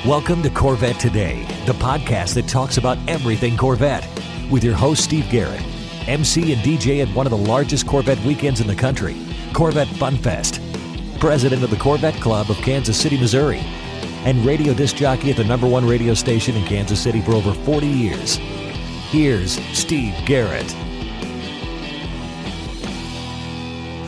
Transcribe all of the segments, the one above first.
Welcome to Corvette Today, the podcast that talks about everything Corvette, with your host Steve Garrett, MC and DJ at one of the largest Corvette weekends in the country, Corvette Fun Fest, president of the Corvette Club of Kansas City, Missouri, and radio disc jockey at the #1 radio station in Kansas City for over 40 years. Here's Steve Garrett.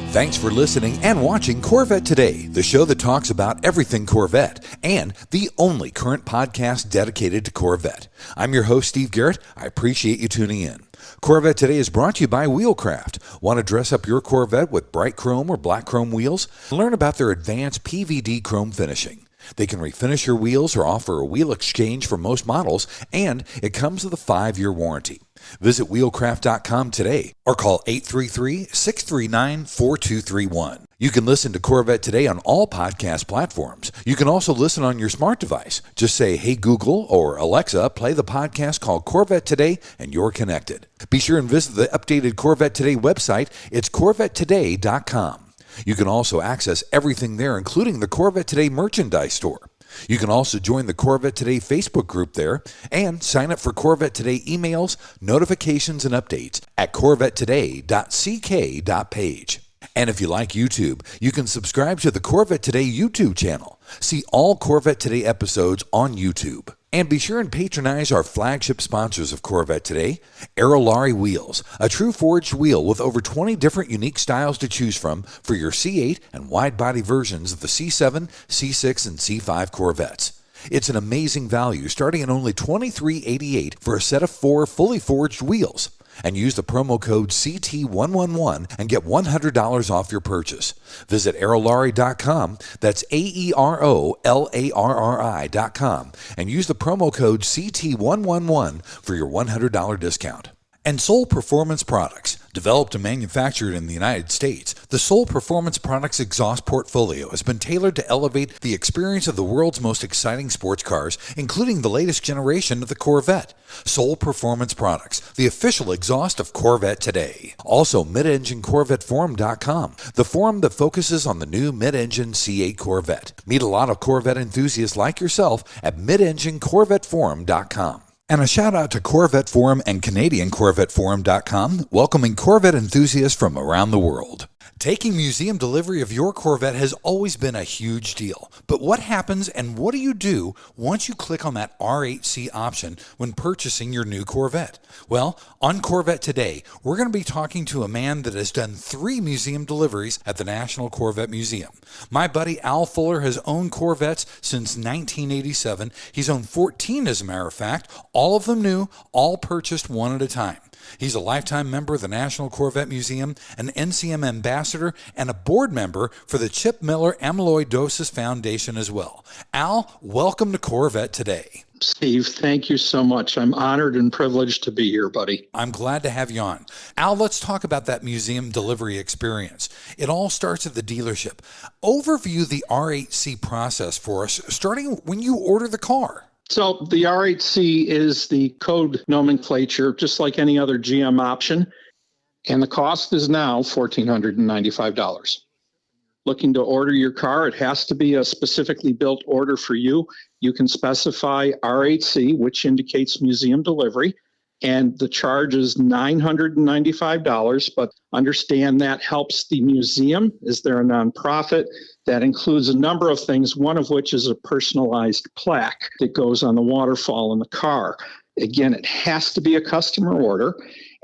Thanks for listening and watching Corvette Today, the show that talks about everything Corvette, and the only current podcast dedicated to Corvette. I'm your host, Steve Garrett. I appreciate you tuning in. Corvette Today is brought to you by Wheelcraft. Want to dress up your Corvette with bright chrome or black chrome wheels? Learn about their advanced PVD chrome finishing. They can refinish your wheels or offer a wheel exchange for most models, and it comes with a 5-year warranty. Visit wheelcraft.com today or call 833-639-4231. You can listen to Corvette Today on all podcast platforms. You can also listen on your smart device. Just say, "Hey Google" or "Alexa, play the podcast called Corvette Today," and you're connected. Be sure and visit the updated Corvette Today website. It's corvettetoday.com. You can also access everything there, including the Corvette Today merchandise store. You can also join the Corvette Today Facebook group there and sign up for Corvette Today emails, notifications, and updates at corvettetoday.ck.page. And if you like YouTube, you can subscribe to the Corvette Today YouTube channel. See all Corvette Today episodes on YouTube. And be sure and patronize our flagship sponsors of Corvette Today, R8C Wheels, a true forged wheel with over 20 different unique styles to choose from for your C8 and wide-body versions of the C7, C6, and C5 Corvettes. It's an amazing value, starting at only $23.88 for a set of 4 fully forged wheels. And use the promo code CT111 and get $100 off your purchase. Visit aerolari.com, that's AEROLARRI.com, and use the promo code CT111 for your $100 discount. And Soul Performance Products. Developed and manufactured in the United States, the Soul Performance Products exhaust portfolio has been tailored to elevate the experience of the world's most exciting sports cars, including the latest generation of the Corvette. Soul Performance Products, the official exhaust of Corvette Today. Also, MidEngineCorvetteForum.com, the forum that focuses on the new mid-engine C8 Corvette. Meet a lot of Corvette enthusiasts like yourself at MidEngineCorvetteForum.com. And a shout out to Corvette Forum and CanadianCorvetteForum.com, welcoming Corvette enthusiasts from around the world. Taking museum delivery of your Corvette has always been a huge deal. But what happens and what do you do once you click on that R8C option when purchasing your new Corvette? Well, on Corvette Today, we're going to be talking to a man that has done 3 museum deliveries at the National Corvette Museum. My buddy Al Fuller has owned Corvettes since 1987. He's owned 14, as a matter of fact, all of them new, all purchased one at a time. He's a lifetime member of the National Corvette Museum, an NCM ambassador, and a board member for the Chip Miller Amyloidosis Foundation as well. Al, welcome to Corvette Today. Steve, thank you so much. I'm honored and privileged to be here, buddy. I'm glad to have you on. Al, let's talk about that museum delivery experience. It all starts at the dealership. Overview the R8C process for us, starting when you order the car. So the R8C is the code nomenclature, just like any other GM option, and the cost is now $1,495. Looking to order your car, it has to be a specifically built order for you. You can specify R8C, which indicates museum delivery, and the charge is $995, but understand that helps the museum, as they're a nonprofit. That includes a number of things, one of which is a personalized plaque that goes on the waterfall in the car. Again, it has to be a customer order.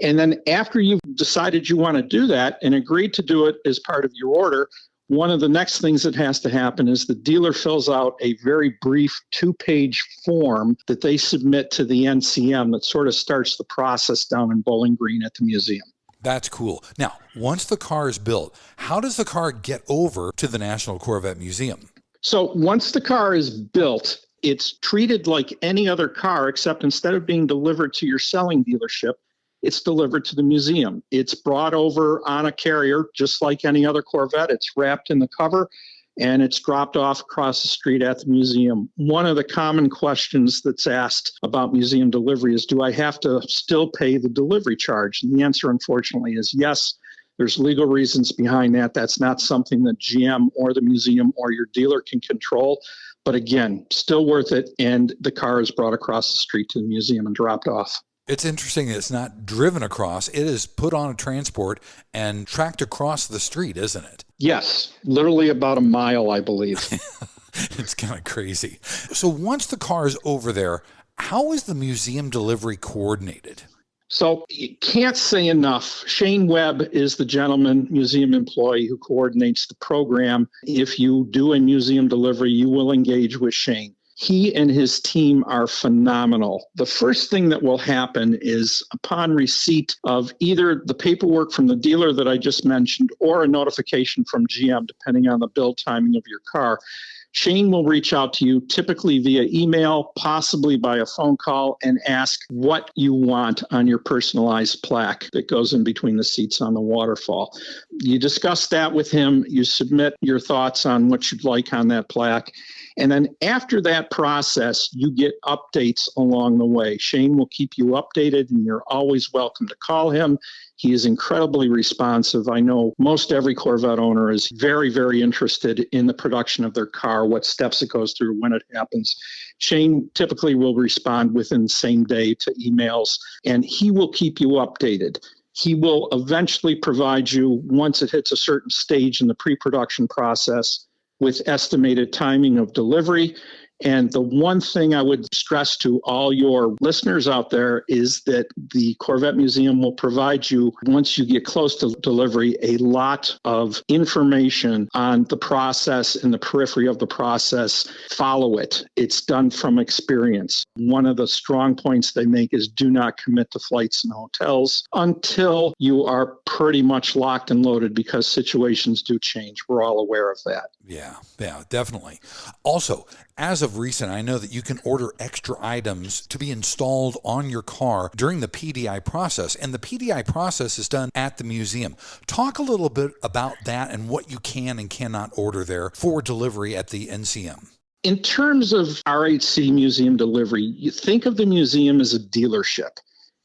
And then after you've decided you want to do that and agreed to do it as part of your order, one of the next things that has to happen is the dealer fills out a very brief 2-page form that they submit to the NCM that sort of starts the process down in Bowling Green at the museum. That's cool. Now, once the car is built, how does the car get over to the National Corvette Museum? So once the car is built, it's treated like any other car, except instead of being delivered to your selling dealership, it's delivered to the museum. It's brought over on a carrier, just like any other Corvette. It's wrapped in the cover, and it's dropped off across the street at the museum. One of the common questions that's asked about museum delivery is, do I have to still pay the delivery charge? And the answer, unfortunately, is yes. There's legal reasons behind that. That's not something that GM or the museum or your dealer can control. But again, still worth it. And the car is brought across the street to the museum and dropped off. It's interesting that it's not driven across. It is put on a transport and tracked across the street, isn't it? Yes, literally about a mile, I believe. It's kind of crazy. So once the car is over there, how is the museum delivery coordinated? So you can't say enough. Shane Webb is the gentleman, museum employee, who coordinates the program. If you do a museum delivery, you will engage with Shane. He and his team are phenomenal. The first thing that will happen is upon receipt of either the paperwork from the dealer that I just mentioned or a notification from GM, depending on the build timing of your car, Shane will reach out to you, typically via email, possibly by a phone call, and ask what you want on your personalized plaque that goes in between the seats on the waterfall. You discuss that with him. You submit your thoughts on what you'd like on that plaque. And then after that process, you get updates along the way. Shane will keep you updated, and you're always welcome to call him. He is incredibly responsive. I know most every Corvette owner is very, very interested in the production of their car, what steps it goes through, when it happens. Shane typically will respond within the same day to emails, and he will keep you updated. He will eventually provide you, once it hits a certain stage in the pre-production process, with estimated timing of delivery. And the one thing I would stress to all your listeners out there is that the Corvette Museum will provide you, once you get close to delivery, a lot of information on the process and the periphery of the process. Follow it. It's done from experience. One of the strong points they make is do not commit to flights and hotels until you are pretty much locked and loaded, because situations do change. We're all aware of that. Yeah, definitely. Also, as of recent, I know that you can order extra items to be installed on your car during the PDI process, and the PDI process is done at the museum. Talk a little bit about that and what you can and cannot order there for delivery at the NCM. In terms of R8C museum delivery, you think of the museum as a dealership.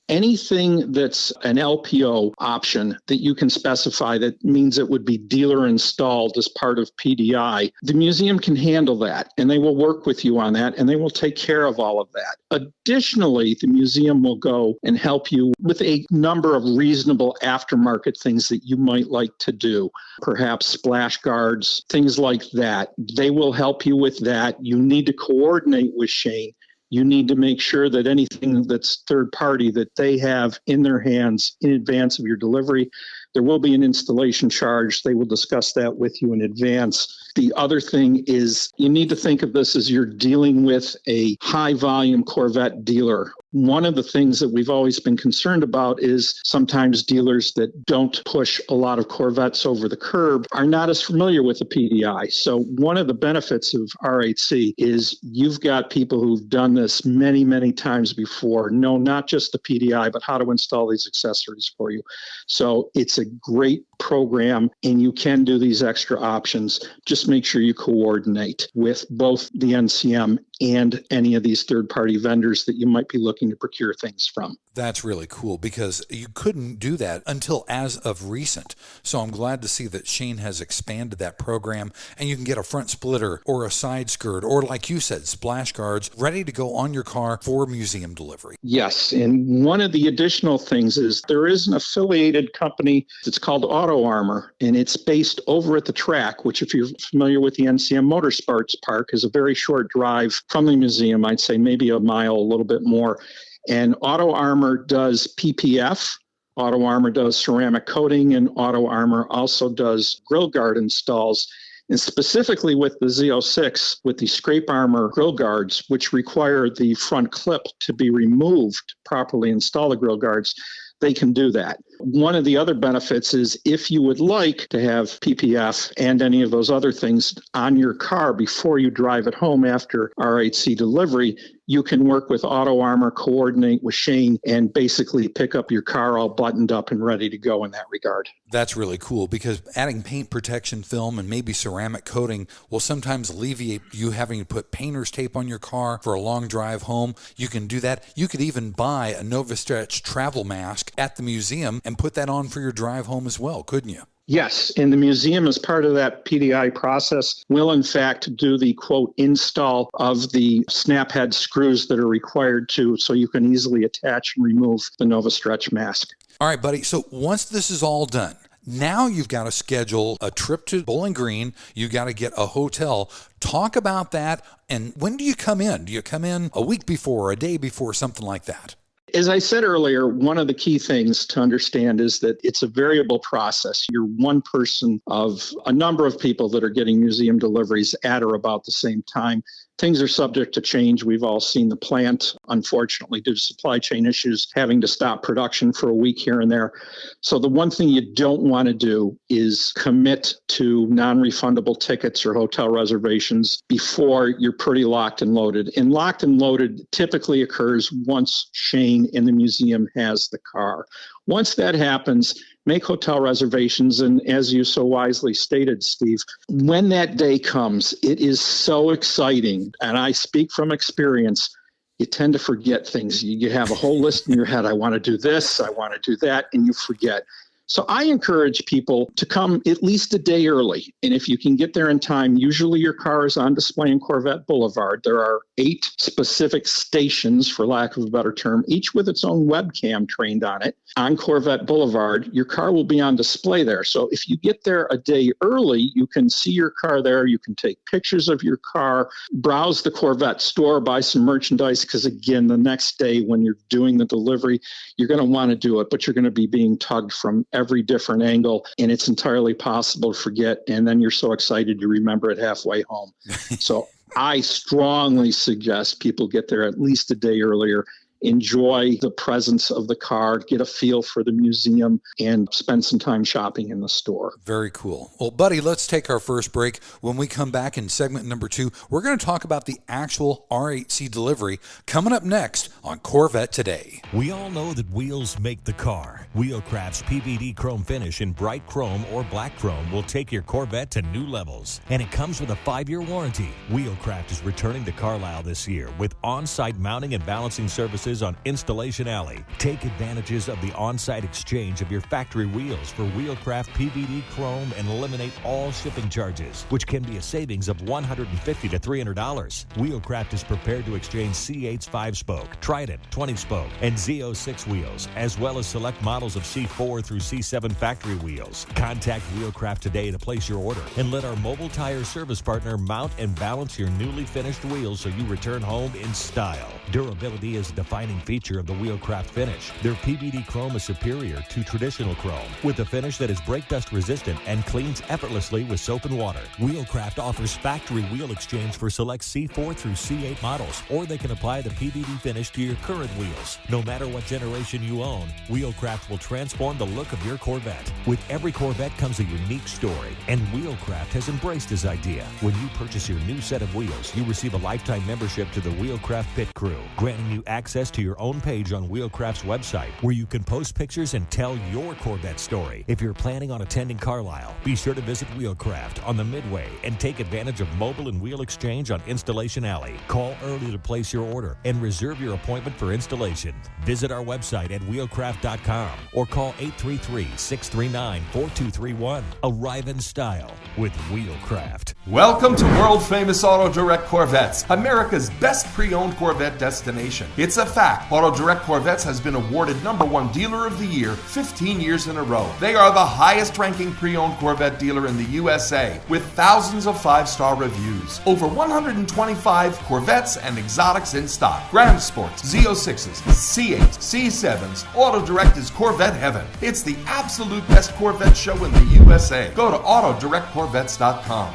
Anything that's an LPO option that you can specify that means it would be dealer installed as part of PDI, the museum can handle that, and they will work with you on that, and they will take care of all of that. Additionally, the museum will go and help you with a number of reasonable aftermarket things that you might like to do, perhaps splash guards, things like that. They will help you with that. You need to coordinate with Shane. You need to make sure that anything that's third party that they have in their hands in advance of your delivery, there will be an installation charge. They will discuss that with you in advance. The other thing is you need to think of this as you're dealing with a high volume Corvette dealer. One of the things that we've always been concerned about is sometimes dealers that don't push a lot of Corvettes over the curb are not as familiar with the PDI. So one of the benefits of R8C is you've got people who've done this many, many times before, know not just the PDI, but how to install these accessories for you. So it's a great program, and you can do these extra options. Just make sure you coordinate with both the NCM and any of these third-party vendors that you might be looking to procure things from. That's really cool, because you couldn't do that until as of recent. So I'm glad to see that Shane has expanded that program, and you can get a front splitter or a side skirt or, like you said, splash guards ready to go on your car for museum delivery. Yes, and one of the additional things is there is an affiliated company that's called Auto Armor, and it's based over at the track, which, if you're familiar with the NCM Motorsports Park, is a very short drive from the museum. I'd say maybe a mile, a little bit more. And Auto Armor does PPF, Auto Armor does ceramic coating, and Auto Armor also does grill guard installs. And specifically with the Z06, with the scrape armor grill guards, which require the front clip to be removed, properly install the grill guards, they can do that. One of the other benefits is if you would like to have PPF and any of those other things on your car before you drive it home after R8C delivery, you can work with Auto Armor, coordinate with Shane, and basically pick up your car all buttoned up and ready to go in that regard. That's really cool, because adding paint protection film and maybe ceramic coating will sometimes alleviate you having to put painter's tape on your car for a long drive home. You can do that. You could even buy a NovaStretch travel mask at the museum and put that on for your drive home as well, couldn't you? Yes, and the museum, as part of that PDI process, will in fact do the, quote, install of the snap head screws that are required to, so you can easily attach and remove the NovaStretch mask. All right, buddy. So once this is all done, now you've got to schedule a trip to Bowling Green. You got to get a hotel. Talk about that. And when do you come in? Do you come in a week before, a day before, something like that? As I said earlier, one of the key things to understand is that it's a variable process. You're one person of a number of people that are getting museum deliveries at or about the same time. Things are subject to change. We've all seen the plant, unfortunately, due to supply chain issues, having to stop production for a week here and there. So the one thing you don't want to do is commit to non-refundable tickets or hotel reservations before you're pretty locked and loaded. And locked and loaded typically occurs once Shane in the museum has the car. Once that happens, make hotel reservations. And as you so wisely stated, Steve, when that day comes, it is so exciting. And I speak from experience. You tend to forget things. You have a whole list in your head. I want to do this. I want to do that. And you forget. So I encourage people to come at least a day early. And if you can get there in time, usually your car is on display in Corvette Boulevard. There are 8 specific stations, for lack of a better term, each with its own webcam trained on it. On Corvette Boulevard, your car will be on display there. So if you get there a day early, you can see your car there. You can take pictures of your car, browse the Corvette store, buy some merchandise, because again, the next day when you're doing the delivery, you're going to want to do it, but you're going to be being tugged from every different angle, and it's entirely possible to forget, and then you're so excited you remember it halfway home. So I strongly suggest people get there at least a day earlier, enjoy the presence of the car, get a feel for the museum, and spend some time shopping in the store. Very cool. Well, buddy, let's take our first break. When we come back in segment number 2, we're going to talk about the actual R8C delivery coming up next on Corvette Today. We all know that wheels make the car. Wheelcraft's PVD chrome finish in bright chrome or black chrome will take your Corvette to new levels. And it comes with a 5-year warranty. Wheelcraft is returning to Carlisle this year with on-site mounting and balancing services on Installation Alley. Take advantages of the on-site exchange of your factory wheels for Wheelcraft PVD chrome and eliminate all shipping charges, which can be a savings of $150 to $300. Wheelcraft is prepared to exchange C8's 5-spoke, Trident 20-spoke, and Z06 wheels, as well as select models of C4 through C7 factory wheels. Contact Wheelcraft today to place your order and let our mobile tire service partner mount and balance your newly finished wheels so you return home in style. Durability is a defining feature of the Wheelcraft finish. Their PVD chrome is superior to traditional chrome with a finish that is brake dust resistant and cleans effortlessly with soap and water. Wheelcraft offers factory wheel exchange for select C4 through C8 models, or they can apply the PVD finish to your current wheels. No matter what generation you own, Wheelcraft will transform the look of your Corvette. With every Corvette comes a unique story, and Wheelcraft has embraced this idea. When you purchase your new set of wheels, you receive a lifetime membership to the Wheelcraft Pit Crew, granting you access to your own page on Wheelcraft's website, where you can post pictures and tell your Corvette story. If you're planning on attending Carlisle, be sure to visit Wheelcraft on the Midway and take advantage of mobile and wheel exchange on Installation Alley. Call early to place your order and reserve your appointment for installation. Visit our website at wheelcraft.com or call 833-639-4231. Arrive in style with Wheelcraft. Welcome to world-famous Auto Direct Corvettes, America's best pre-owned Corvette destination. It's a fact. Auto Direct Corvettes has been awarded #1 Dealer of the Year 15 years in a row. They are the highest-ranking pre-owned Corvette dealer in the USA, with thousands of 5-star reviews. Over 125 Corvettes and exotics in stock. Grand Sports, Z06s, C8s, C7s. Auto Direct is Corvette heaven. It's the absolute best Corvette show in the USA. Go to AutoDirectCorvettes.com.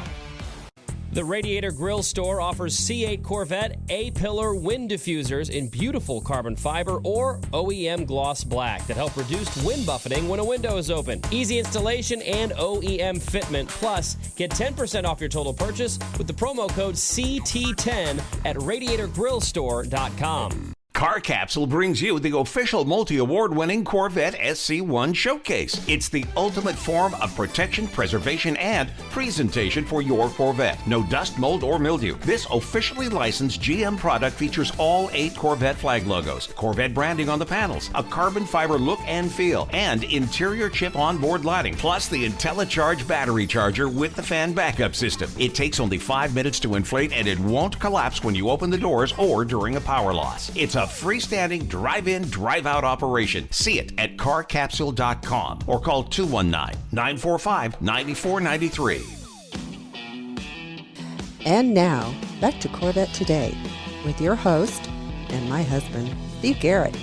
The Radiator Grill Store offers C8 Corvette A-pillar wind diffusers in beautiful carbon fiber or OEM gloss black that help reduce wind buffeting when a window is open. Easy installation and OEM fitment. Plus, get 10% off your total purchase with the promo code CT10 at radiatorgrillstore.com. Car Capsule brings you the official multi-award-winning Corvette SC1 Showcase. It's the ultimate form of protection, preservation, and presentation for your Corvette. No dust, mold, or mildew. This officially licensed GM product features all 8 Corvette flag logos, Corvette branding on the panels, a carbon fiber look and feel, and interior chip onboard lighting, plus the IntelliCharge battery charger with the fan backup system. It takes only 5 minutes to inflate, and it won't collapse when you open the doors or during a power loss. It's a freestanding drive-in, drive-out operation. See it at carcapsule.com or call 219-945-9493. And now, back to Corvette Today with your host and my husband, Steve Garrett.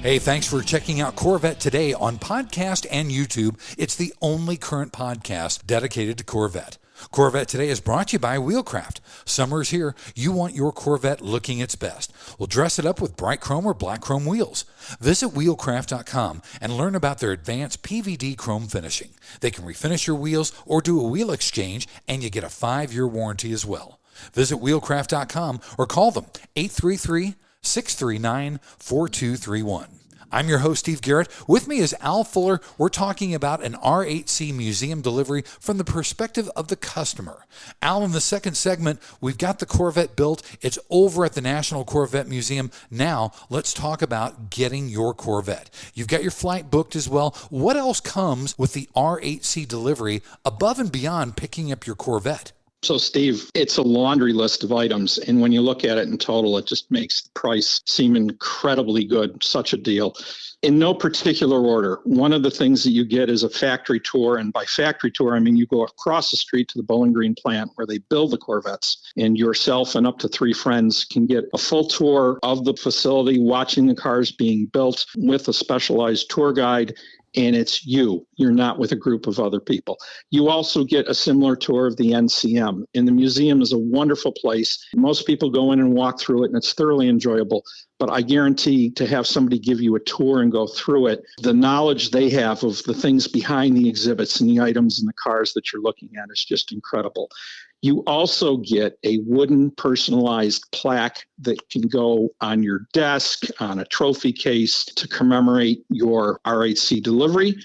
Hey, thanks for checking out Corvette Today on podcast and YouTube. It's the only current podcast dedicated to Corvette. Corvette Today is brought to you by Wheelcraft. Summer's here. You want your Corvette looking its best. Well, dress it up with bright chrome or black chrome wheels. Visit wheelcraft.com and learn about their advanced PVD chrome finishing. They can refinish your wheels or do a wheel exchange, and you get a 5-year warranty as well. Visit wheelcraft.com or call them 833-639-4231. I'm your host, Steve Garrett. With me is Al Fuller. We're talking about an R8C museum delivery from the perspective of the customer. Al, in the second segment, we've got the Corvette built. It's over at the National Corvette Museum. Now, let's talk about getting your Corvette. You've got your flight booked as well. What else comes with the R8C delivery above and beyond picking up your Corvette? So, Steve, it's a laundry list of items, and when you look at it in total, it just makes the price seem incredibly good. Such a deal. In no particular order, one of the things that you get is a factory tour, and by factory tour, I mean you go across the street to the Bowling Green plant where they build the Corvettes, and yourself and up to 3 friends can get a full tour of the facility, watching the cars being built with a specialized tour guide. And it's you. You're not with a group of other people. You also get a similar tour of the NCM. And the museum is a wonderful place. Most people go in and walk through it, and it's thoroughly enjoyable. But I guarantee to have somebody give you a tour and go through it, the knowledge they have of the things behind the exhibits and the items and the cars that you're looking at is just incredible. You also get a wooden personalized plaque that can go on your desk, on a trophy case to commemorate your R8C delivery.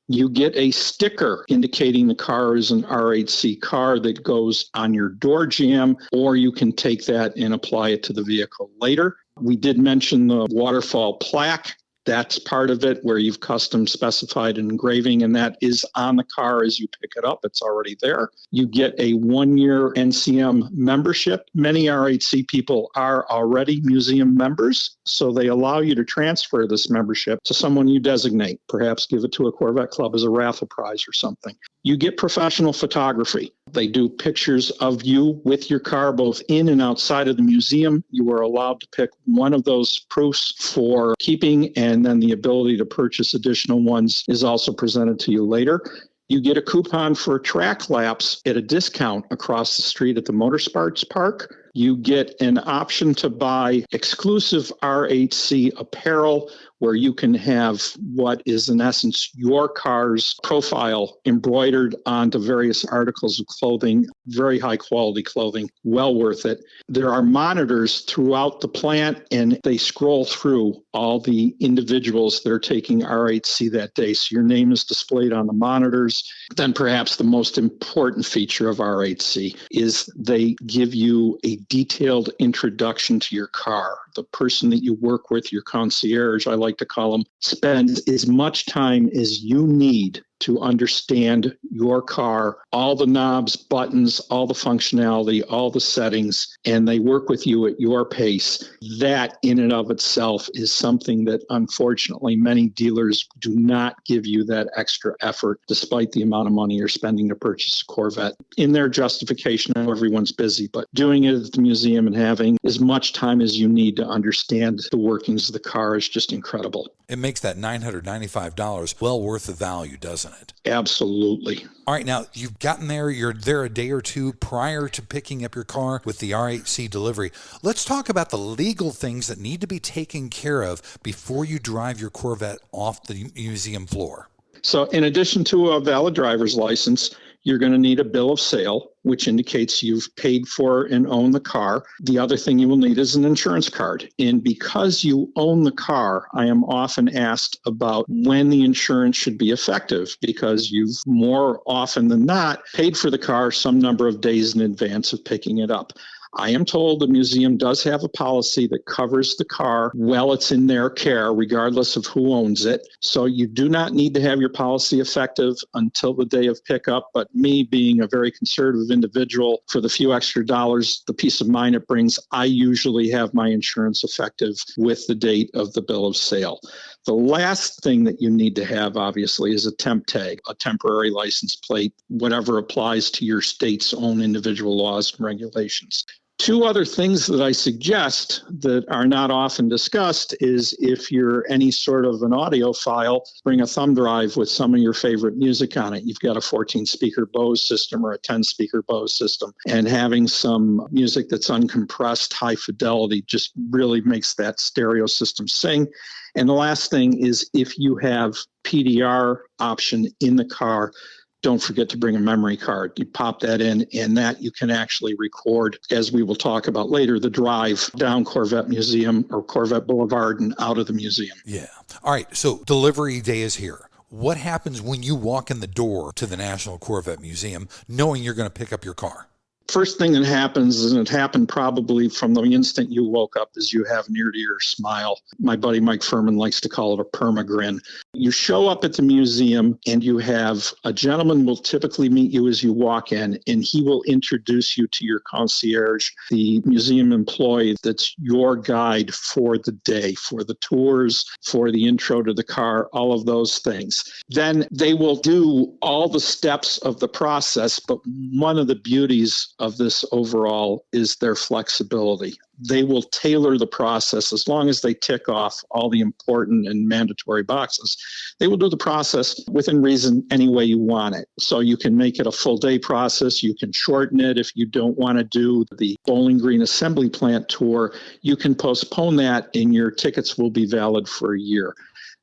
You get a sticker indicating the car is an R8C car that goes on your door jamb, or you can take that and apply it to the vehicle later. We did mention the waterfall plaque. That's part of it, where you've custom specified an engraving, and that is on the car as you pick it up. It's already there. You get a 1-year NCM membership. Many R8C people are already museum members, so they allow you to transfer this membership to someone you designate, perhaps give it to a Corvette Club as a raffle prize or something. You get professional photography. They do pictures of you with your car, both in and outside of the museum. You are allowed to pick one of those proofs for keeping, and then the ability to purchase additional ones is also presented to you later. You get a coupon for a track laps at a discount across the street at the Motorsports Park. You get an option to buy exclusive R8C apparel, where you can have what is in essence your car's profile embroidered onto various articles of clothing, very high quality clothing, well worth it. There are monitors throughout the plant, and they scroll through all the individuals that are taking R8C that day. So your name is displayed on the monitors. Then perhaps the most important feature of R8C is they give you a detailed introduction to your car. The person that you work with, your concierge, I like to call them, spends as much time as you need to understand your car, all the knobs, buttons, all the functionality, all the settings, and they work with you at your pace. That in and of itself is something that unfortunately many dealers do not give you that extra effort, despite the amount of money you're spending to purchase a Corvette. In their justification, I know everyone's busy, but doing it at the museum and having as much time as you need to understand the workings of the car is just incredible. It makes that $995 well worth the value, doesn't it? doesn't it? Absolutely. All right, now you've gotten there, you're there a day or two prior to picking up your car with the R8C delivery. Let's talk about the legal things that need to be taken care of before you drive your Corvette off the museum floor. So in addition to a valid driver's license, you're going to need a bill of sale, which indicates you've paid for and own the car. The other thing you will need is an insurance card. And because you own the car, I am often asked about when the insurance should be effective, because you've more often than not paid for the car some number of days in advance of picking it up. I am told the museum does have a policy that covers the car while it's in their care, regardless of who owns it. So you do not need to have your policy effective until the day of pickup. But me being a very conservative individual, for the few extra dollars, the peace of mind it brings, I usually have my insurance effective with the date of the bill of sale. The last thing that you need to have, obviously, is a temp tag, a temporary license plate, whatever applies to your state's own individual laws and regulations. Two other things that I suggest that are not often discussed is if you're any sort of an audiophile, bring a thumb drive with some of your favorite music on it. You've got a 14-speaker Bose system or a 10-speaker Bose system, and having some music that's uncompressed, high fidelity, just really makes that stereo system sing. And the last thing is if you have PDR option in the car, don't forget to bring a memory card. You pop that in, and that you can actually record, as we will talk about later, the drive down Corvette Museum or Corvette Boulevard and out of the museum. Yeah. All right. So delivery day is here. What happens when you walk in the door to the National Corvette Museum knowing you're going to pick up your car? First thing that happens, and it happened probably from the instant you woke up, is you have an ear-to-ear smile. My buddy Mike Furman likes to call it a perma-grin. You show up at the museum and you have a gentleman will typically meet you as you walk in, and he will introduce you to your concierge, the museum employee that's your guide for the day, for the tours, for the intro to the car, all of those things. Then they will do all the steps of the process, but one of the beauties of this overall is their flexibility. They will tailor the process as long as they tick off all the important and mandatory boxes. They will do the process within reason any way you want it. So you can make it a full day process. You can shorten it. If you don't want to do the Bowling Green Assembly Plant tour, you can postpone that and your tickets will be valid for a year.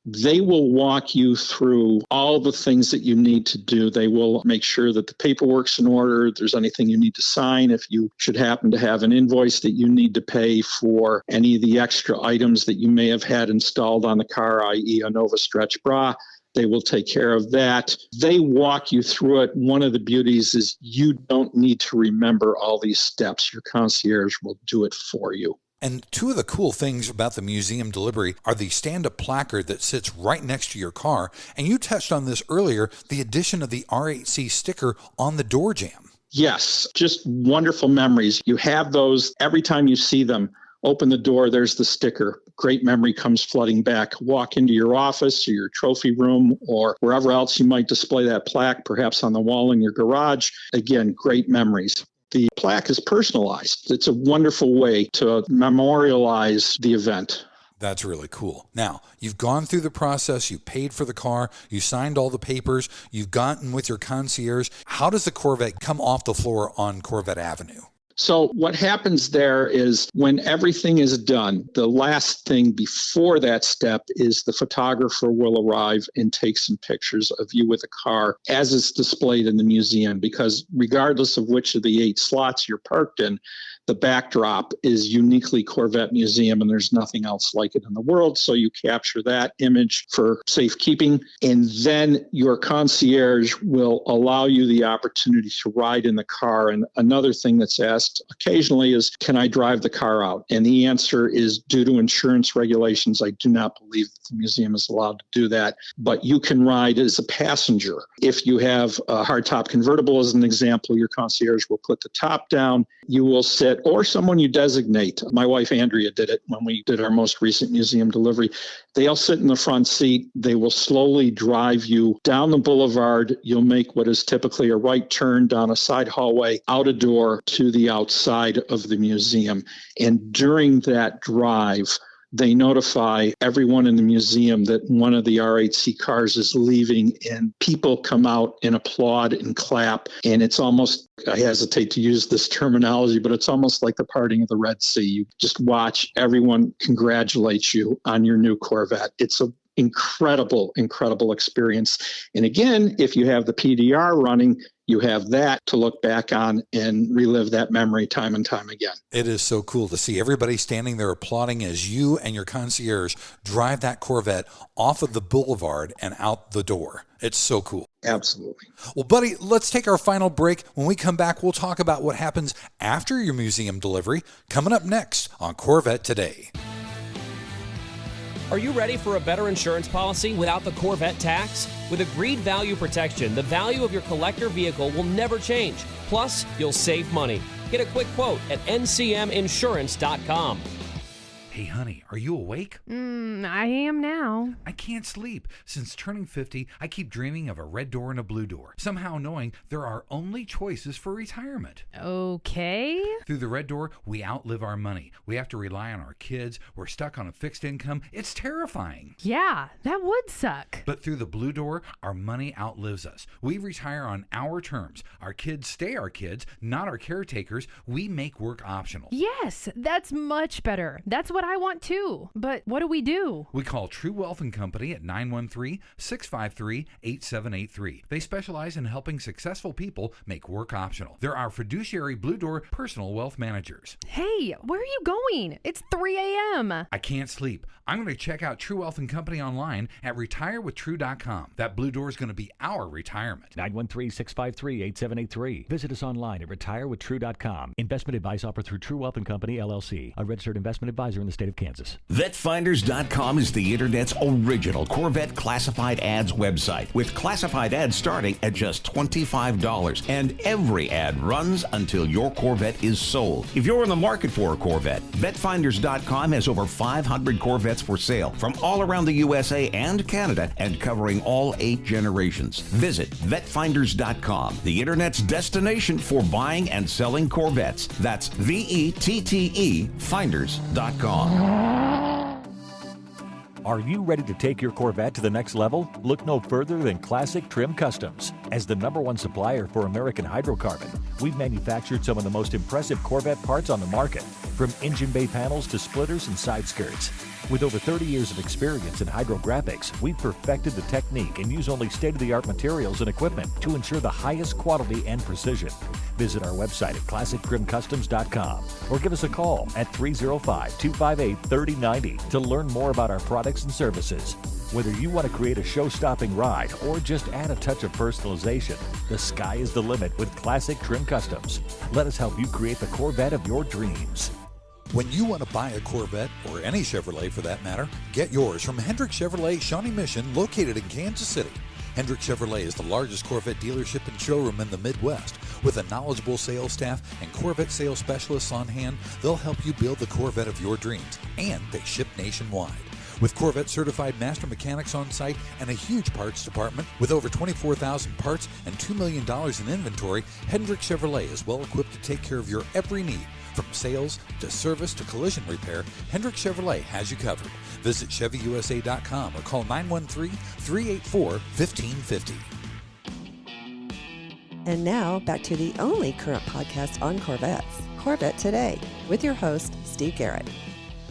They will walk you through all the things that you need to do. They will make sure that the paperwork's in order. If there's anything you need to sign, if you should happen to have an invoice that you need to pay for any of the extra items that you may have had installed on the car, i.e. a Nova Stretch bra, they will take care of that. They walk you through it. One of the beauties is you don't need to remember all these steps. Your concierge will do it for you. And two of the cool things about the museum delivery are the stand-up placard that sits right next to your car. And you touched on this earlier, the addition of the R8C sticker on the door jamb. Yes, just wonderful memories. You have those every time you see them. Open the door, there's the sticker. Great memory comes flooding back. Walk into your office or your trophy room or wherever else you might display that plaque, perhaps on the wall in your garage. Again, great memories. The plaque is personalized. It's a wonderful way to memorialize the event. That's really cool. Now, you've gone through the process, you paid for the car, you signed all the papers, you've gotten with your concierge. How does the Corvette come off the floor on Corvette Avenue? So what happens there is when everything is done, the last thing before that step is the photographer will arrive and take some pictures of you with the car as it's displayed in the museum, because regardless of which of the 8 slots you're parked in, the backdrop is uniquely Corvette Museum, and there's nothing else like it in the world. So you capture that image for safekeeping, and then your concierge will allow you the opportunity to ride in the car. And another thing that's asked occasionally is, can I drive the car out? And the answer is, due to insurance regulations, I do not believe that the museum is allowed to do that, but you can ride as a passenger. If you have a hardtop convertible, as an example, your concierge will put the top down. You will sit, or someone you designate. My wife, Andrea, did it when we did our most recent museum delivery. They'll sit in the front seat. They will slowly drive you down the boulevard. You'll make what is typically a right turn down a side hallway, out a door to the outside of the museum. And during that drive, they notify everyone in the museum that one of the R8C cars is leaving, and people come out and applaud and clap. And it's almost, I hesitate to use this terminology, but it's almost like the parting of the Red Sea. You just watch everyone congratulate you on your new Corvette. It's an incredible experience. And again, if you have the PDR running, you have that to look back on and relive that memory time and time again. It is so cool to see everybody standing there applauding as you and your concierge drive that Corvette off of the boulevard and out the door. It's so cool. Absolutely. Well, buddy, let's take our final break. When we come back, we'll talk about what happens after your museum delivery, coming up next on Corvette Today. Are you ready for a better insurance policy without the Corvette tax? With agreed value protection, the value of your collector vehicle will never change. Plus, you'll save money. Get a quick quote at ncminsurance.com. Hey, honey, are you awake? I am now. I can't sleep. Since turning 50, I keep dreaming of a red door and a blue door, somehow knowing there are only choices for retirement. Okay. Through the red door, we outlive our money. We have to rely on our kids. We're stuck on a fixed income. It's terrifying. Yeah, that would suck. But through the blue door, our money outlives us. We retire on our terms. Our kids stay our kids, not our caretakers. We make work optional. Yes, that's much better. That's what I want too. But what do we do? We call True Wealth & Company at 913-653-8783. They specialize in helping successful people make work optional. They're our fiduciary Blue Door personal wealth managers. Hey, where are you going? It's 3 a.m. I can't sleep. I'm going to check out True Wealth & Company online at retirewithtrue.com. That Blue Door is going to be our retirement. 913-653-8783. Visit us online at retirewithtrue.com. Investment advice offered through True Wealth & Company, LLC, a registered investment advisor in the state of Kansas. VetFinders.com is the Internet's original Corvette classified ads website, with classified ads starting at just $25. And every ad runs until your Corvette is sold. If you're in the market for a Corvette, VetFinders.com has over 500 Corvettes for sale from all around the USA and Canada, and covering all 8 generations. Visit VetFinders.com, the Internet's destination for buying and selling Corvettes. That's VETTE Finders.com. Are you ready to take your Corvette to the next level? Look no further than Classic Trim Customs. As the #1 supplier for American hydrocarbon, we've manufactured some of the most impressive Corvette parts on the market, from engine bay panels to splitters and side skirts. With over 30 years of experience in hydrographics, we've perfected the technique and use only state-of-the-art materials and equipment to ensure the highest quality and precision. Visit our website at ClassicTrimCustoms.com or give us a call at 305-258-3090 to learn more about our products and services. Whether you want to create a show-stopping ride or just add a touch of personalization, the sky is the limit with Classic Trim Customs. Let us help you create the Corvette of your dreams. When you want to buy a Corvette, or any Chevrolet for that matter, get yours from Hendrick Chevrolet Shawnee Mission, located in Kansas City. Hendrick Chevrolet is the largest Corvette dealership and showroom in the Midwest. With a knowledgeable sales staff and Corvette sales specialists on hand, they'll help you build the Corvette of your dreams, and they ship nationwide. With Corvette certified master mechanics on site and a huge parts department with over 24,000 parts and $2 million in inventory, Hendrick Chevrolet is well equipped to take care of your every need. From sales to service to collision repair, Hendrick Chevrolet has you covered. Visit ChevyUSA.com or call 913-384-1550. And now back to the only current podcast on Corvettes, Corvette Today, with your host, Steve Garrett.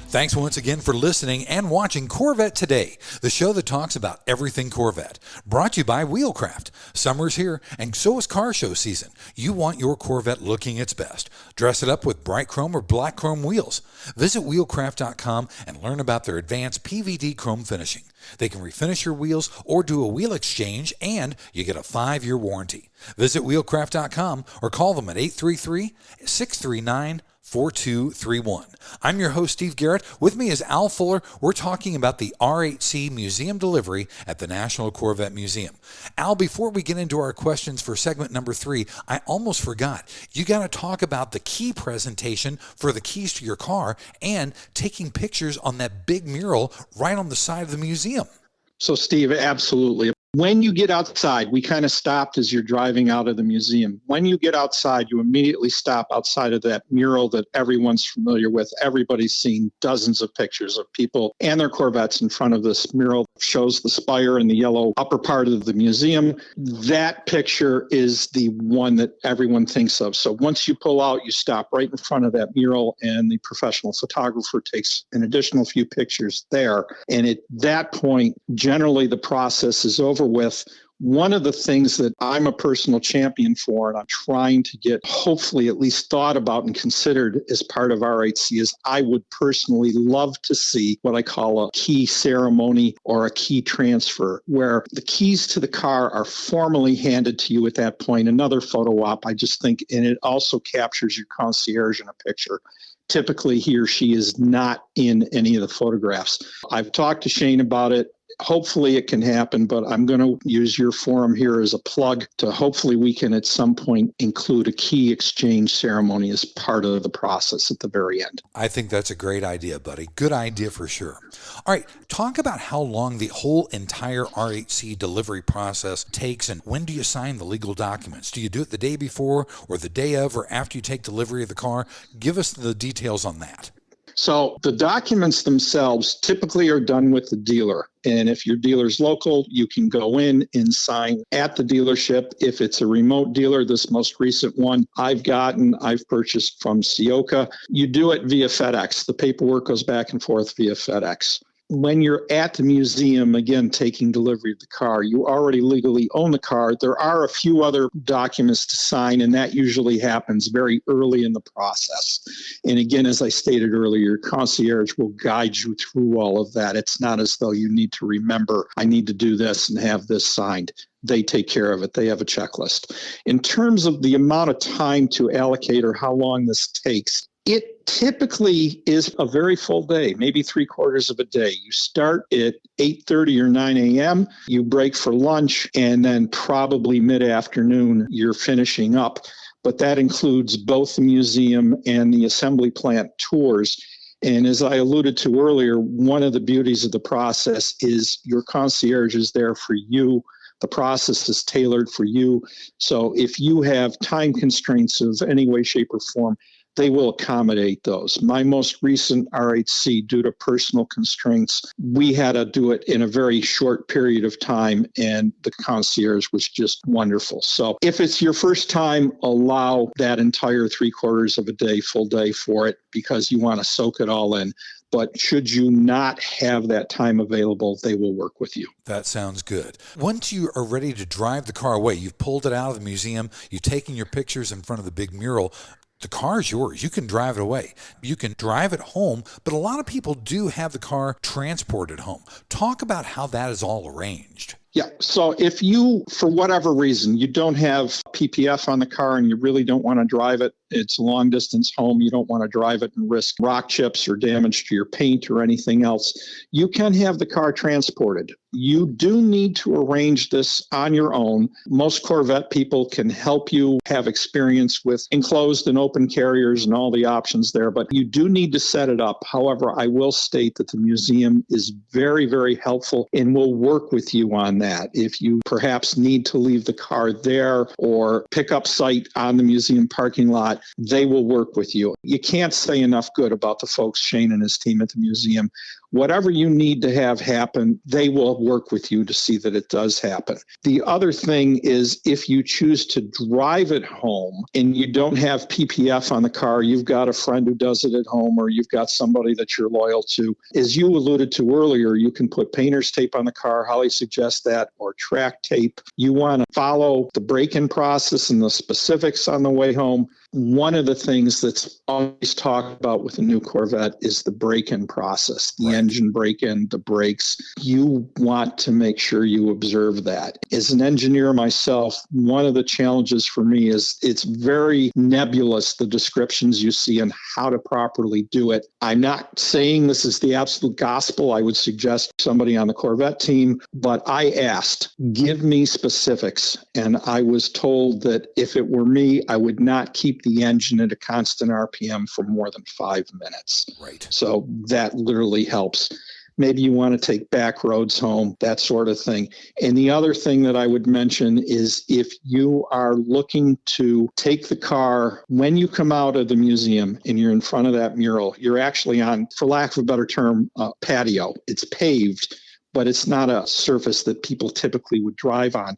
Thanks once again for listening and watching Corvette Today, the show that talks about everything Corvette. Brought to you by Wheelcraft. Summer's here, and so is car show season. You want your Corvette looking its best. Dress it up with bright chrome or black chrome wheels. Visit Wheelcraft.com and learn about their advanced PVD chrome finishing. They can refinish your wheels or do a wheel exchange, and you get a 5-year warranty. Visit Wheelcraft.com or call them at 833-639-4231. I'm your host, Steve Garrett. With me is Al Fuller. We're talking about the R8C Museum Delivery at the National Corvette Museum. Al, before we get into our questions for segment number 3, I almost forgot. You got to talk about the key presentation for the keys to your car and taking pictures on that big mural right on the side of the museum. So, Steve, absolutely. When you get outside, we kind of stopped as you're driving out of the museum. When you get outside, you immediately stop outside of that mural that everyone's familiar with. Everybody's seen dozens of pictures of people and their Corvettes in front of this mural. Shows the spire in the yellow upper part of the museum. That picture is the one that everyone thinks of. So once you pull out, you stop right in front of that mural, and the professional photographer takes an additional few pictures there. And at that point, generally the process is over with. One of the things that I'm a personal champion for, and I'm trying to get hopefully at least thought about and considered as part of R8C, is I would personally love to see what I call a key ceremony or a key transfer, where the keys to the car are formally handed to you at that point. Another photo op, I just think, and it also captures your concierge in a picture. Typically, he or she is not in any of the photographs. I've talked to Shane about it. Hopefully it can happen, but I'm going to use your forum here as a plug to hopefully we can at some point include a key exchange ceremony as part of the process at the very end. I think that's a great idea, buddy. Good idea for sure. All right, talk about how long the whole entire R8C delivery process takes, and when do you sign the legal documents? Do you do it the day before or the day of or after you take delivery of the car? Give us the details on that. So the documents themselves typically are done with the dealer. And if your dealer's local, you can go in and sign at the dealership. If it's a remote dealer, this most recent one I've purchased from Sioka, you do it via FedEx. The paperwork goes back and forth via FedEx. When you're at the museum, again, taking delivery of the car, you already legally own the car. There are a few other documents to sign, and that usually happens very early in the process. And again, as I stated earlier, your concierge will guide you through all of that. It's not as though you need to remember, I need to do this and have this signed. They take care of it. They have a checklist. In terms of the amount of time to allocate or how long this takes, it typically is a very full day, maybe 3/4 of a day. You start at 8:30 or 9 a.m., you break for lunch, and then probably mid-afternoon, you're finishing up. But that includes both the museum and the assembly plant tours. And as I alluded to earlier, one of the beauties of the process is your concierge is there for you. The process is tailored for you. So if you have time constraints of any way, shape, or form, they will accommodate those. My most recent R8C, due to personal constraints, we had to do it in a very short period of time, and the concierge was just wonderful. So if it's your first time, allow that entire 3/4 of a day, full day for it, because you want to soak it all in. But should you not have that time available, they will work with you. That sounds good. Once you are ready to drive the car away, you've pulled it out of the museum, you've taken your pictures in front of the big mural, the car is yours. You can drive it away. You can drive it home, but a lot of people do have the car transported home. Talk about how that is all arranged. Yeah. So if you, for whatever reason, you don't have PPF on the car and you really don't want to drive it, it's a long distance home, you don't want to drive it and risk rock chips or damage to your paint or anything else, you can have the car transported. You do need to arrange this on your own. Most Corvette people can help you have experience with enclosed and open carriers and all the options there, but you do need to set it up. However, I will state that the museum is very, very helpful and will work with you on that. If you perhaps need to leave the car there or pick up site on the museum parking lot, they will work with you. You can't say enough good about the folks, Shane and his team at the museum. Whatever you need to have happen, they will work with you to see that it does happen. The other thing is if you choose to drive it home and you don't have PPF on the car, you've got a friend who does it at home or you've got somebody that you're loyal to. As you alluded to earlier, you can put painter's tape on the car. Holly suggests that, or track tape. You want to follow the break-in process and the specifics on the way home. One of the things that's always talked about with a new Corvette is the break-in process, the engine break-in, the brakes. You want to make sure you observe that. As an engineer myself, one of the challenges for me is it's very nebulous, the descriptions you see on how to properly do it. I'm not saying this is the absolute gospel. I would suggest somebody on the Corvette team, but I asked, give me specifics. And I was told that if it were me, I would not keep the engine at a constant RPM for more than 5 minutes. Right. So that literally helps. Maybe you want to take back roads home, that sort of thing. And the other thing that I would mention is if you are looking to take the car when you come out of the museum and you're in front of that mural, you're actually on, for lack of a better term, patio. It's paved, but it's not a surface that people typically would drive on.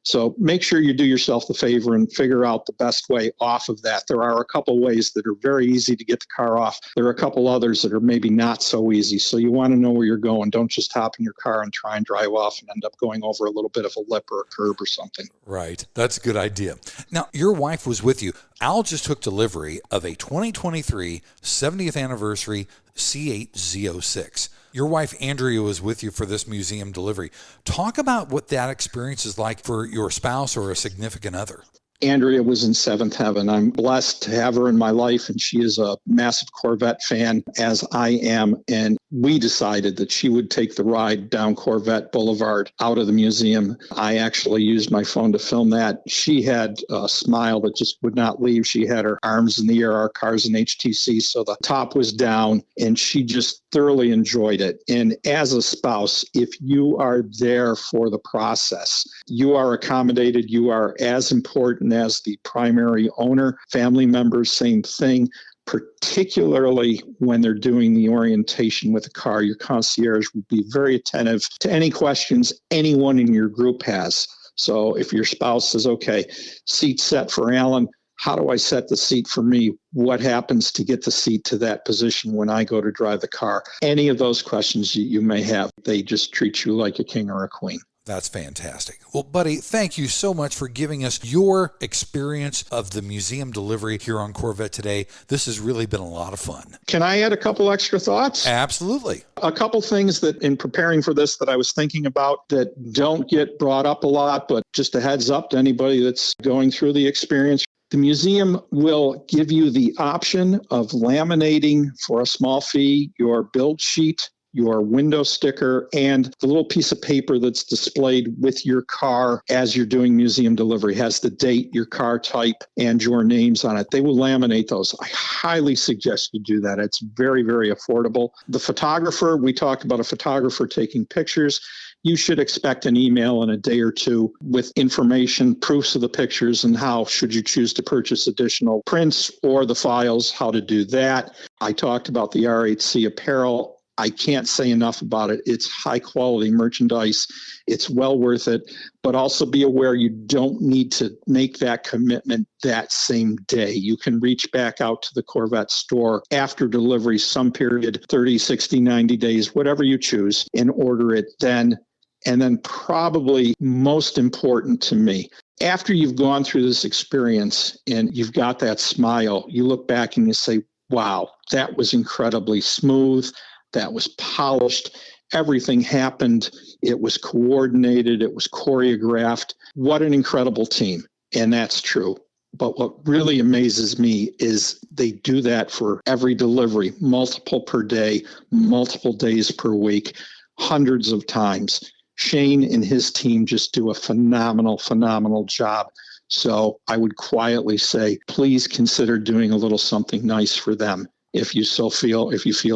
So make sure you do yourself the favor and figure out the best way off of that. There are a couple ways that are very easy to get the car off. There are a couple others that are maybe not so easy. So you want to know where you're going. Don't just hop in your car and try and drive off and end up going over a little bit of a lip or a curb or something. Right. That's a good idea. Now, your wife was with you. Al just took delivery of a 2023 70th anniversary C8 Z06. Your wife, Andrea, was with you for this museum delivery. Talk about what that experience is like for your spouse or a significant other. Andrea was in seventh heaven. I'm blessed to have her in my life, and she is a massive Corvette fan, as I am. And we decided that she would take the ride down Corvette Boulevard out of the museum. I actually used my phone to film that. She had a smile that just would not leave. She had her arms in the air. Our car's an HTC, so the top was down, and she just thoroughly enjoyed it. And as a spouse, if you are there for the process, you are accommodated. You are as important as the primary owner. Family members, same thing. Particularly when they're doing the orientation with the car, your concierge will be very attentive to any questions anyone in your group has. So if your spouse says, okay, seat set for Alan, how do I set the seat for me? What happens to get the seat to that position when I go to drive the car? Any of those questions you may have, they just treat you like a king or a queen. That's fantastic. Well, buddy, thank you so much for giving us your experience of the museum delivery here on Corvette Today. This has really been a lot of fun. Can I add a couple extra thoughts? Absolutely. A couple things that in preparing for this that I was thinking about that don't get brought up a lot, but just a heads up to anybody that's going through the experience. The museum will give you the option of laminating for a small fee your build sheet, your window sticker, and the little piece of paper that's displayed with your car as you're doing museum delivery. It has the date, your car type, and your names on it. They will laminate those. I highly suggest you do that. It's very, very affordable. The photographer, we talked about a photographer taking pictures. You should expect an email in a day or two with information, proofs of the pictures, and how, should you choose to purchase additional prints or the files, how to do that. I talked about the R8C apparel. I can't say enough about it. It's high quality merchandise. It's well worth it, but also be aware you don't need to make that commitment that same day. You can reach back out to the Corvette store after delivery, some period, 30, 60, 90 days, whatever you choose, and order it then. And then probably most important to me, after you've gone through this experience and you've got that smile, you look back and you say, wow, that was incredibly smooth. That was polished. Everything happened. It was coordinated. It was choreographed. What an incredible team. And that's true. But what really amazes me is they do that for every delivery, multiple per day, multiple days per week, hundreds of times. Shane and his team just do a phenomenal, phenomenal job. So I would quietly say, please consider doing a little something nice for them. If you feel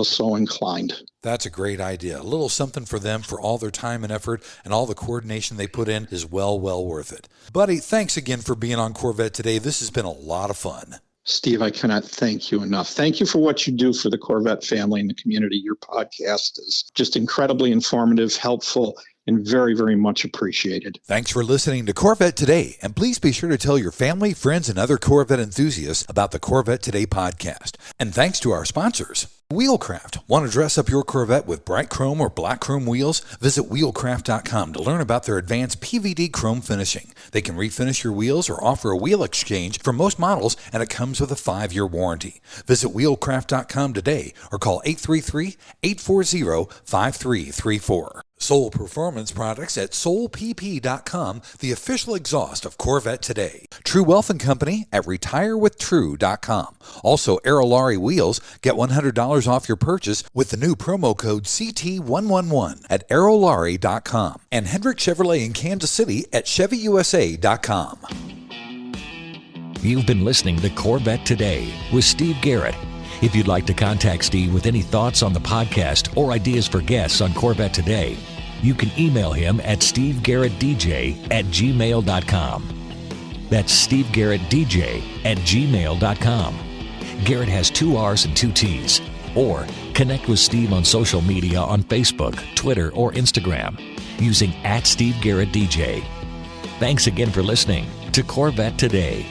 so inclined. That's a great idea. A little something for them for all their time and effort, and all the coordination they put in is well worth it. Buddy, thanks again for being on Corvette Today. This has been a lot of fun. Steve, I cannot thank you enough. Thank you for what you do for the Corvette family and the community. Your podcast is just incredibly informative, helpful, and very, very much appreciated. Thanks for listening to Corvette Today, and please be sure to tell your family, friends, and other Corvette enthusiasts about the Corvette Today podcast. And thanks to our sponsors. Wheelcraft. Want to dress up your Corvette with bright chrome or black chrome wheels? Visit wheelcraft.com to learn about their advanced PVD chrome finishing. They can refinish your wheels or offer a wheel exchange for most models, and it comes with a 5-year warranty. Visit wheelcraft.com today or call 833-840-5334. Soul Performance Products at soulpp.com, the official exhaust of Corvette Today. True Wealth & Company at retirewithtrue.com. Also, Aerolarri Wheels. Get $100 off your purchase with the new promo code CT111 at aerolarri.com. And Hendrick Chevrolet in Kansas City at chevyusa.com. You've been listening to Corvette Today with Steve Garrett. If you'd like to contact Steve with any thoughts on the podcast or ideas for guests on Corvette Today, you can email him at stevegarrettdj@gmail.com. That's stevegarrettdj@gmail.com. Garrett has 2 R's and 2 T's. Or connect with Steve on social media on Facebook, Twitter, or Instagram using @SteveGarrettDJ. Thanks again for listening to Corvette Today.